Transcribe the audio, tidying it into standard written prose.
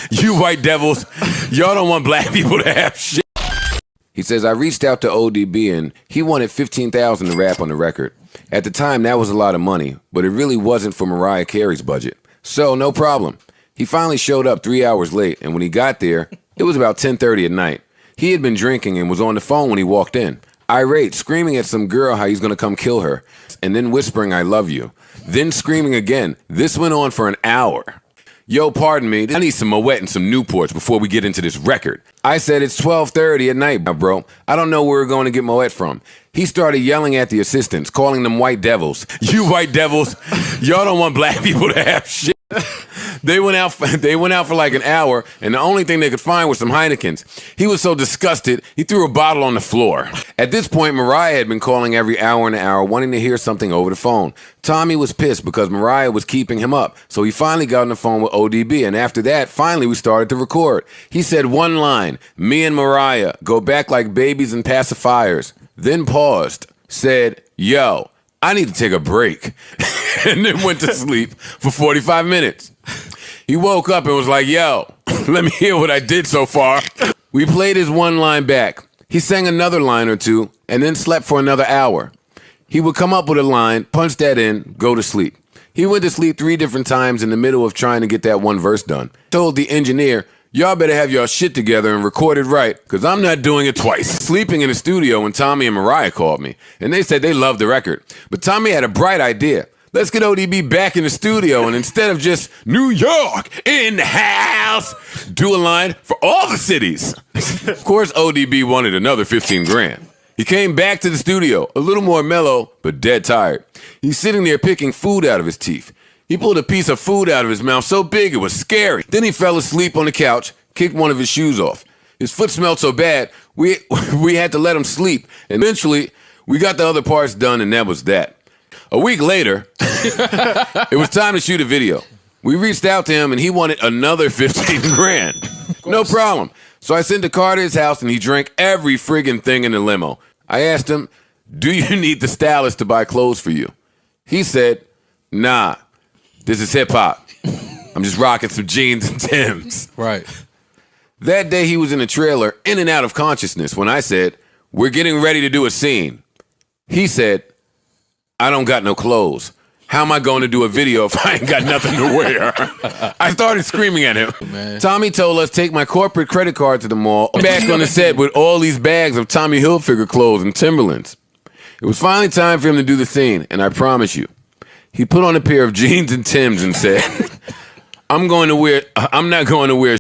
You white devils, y'all don't want black people to have shit. He says, I reached out to ODB and he wanted $15,000 to rap on the record. At the time, that was a lot of money, but it really wasn't for Mariah Carey's budget. So, no problem. He finally showed up 3 hours late, and when he got there, it was about 10:30 at night. He had been drinking and was on the phone when he walked in, irate, screaming at some girl how he's gonna come kill her, and then whispering, I love you. Then screaming again. This went on for an hour. Yo, pardon me, I need some Moet and some Newports before we get into this record. I said, it's 12:30 at night, bro. I don't know where we're going to get Moet from. He started yelling at the assistants, calling them white devils. You white devils, y'all don't want black people to have shit. They went out for like an hour, and the only thing they could find was some Heinekens. He was so disgusted, he threw a bottle on the floor. At this point, Mariah had been calling every hour and an hour, wanting to hear something over the phone. Tommy was pissed because Mariah was keeping him up, so he finally got on the phone with ODB, and after that, finally we started to record. He said one line, me and Mariah go back like babies and pacifiers, then paused, said, yo, I need to take a break, and then went to sleep for 45 minutes. He woke up and was like, yo, let me hear what I did so far. We played his one line back. He sang another line or two and then slept for another hour. He would come up with a line, punch that in, go to sleep. He went to sleep 3 different times in the middle of trying to get that one verse done. Told the engineer, y'all better have y'all shit together and record it right, because I'm not doing it twice. Sleeping in the studio when Tommy and Mariah called me, and they said they loved the record. But Tommy had a bright idea. Let's get ODB back in the studio, and instead of just New York in the house, do a line for all the cities. Of course, ODB wanted another 15 grand. He came back to the studio, a little more mellow, but dead tired. He's sitting there picking food out of his teeth. He pulled a piece of food out of his mouth so big it was scary. Then he fell asleep on the couch, kicked one of his shoes off. His foot smelled so bad, we had to let him sleep. And eventually, we got the other parts done, and that was that. A week later, it was time to shoot a video. We reached out to him, and he wanted another 15 grand. No problem. So I sent a car to his house, and he drank every friggin' thing in the limo. I asked him, do you need the stylist to buy clothes for you? He said, nah, this is hip-hop. I'm just rocking some jeans and Timbs. Right. That day, he was in a trailer, in and out of consciousness, when I said, we're getting ready to do a scene. He said, I don't got no clothes. How am I going to do a video if I ain't got nothing to wear? I started screaming at him. Man. Tommy told us, take my corporate credit card to the mall, back on the set with all these bags of Tommy Hilfiger clothes and Timberlands. It was finally time for him to do the scene, and I promise you, he put on a pair of jeans and Timbs and said, I'm not going to wear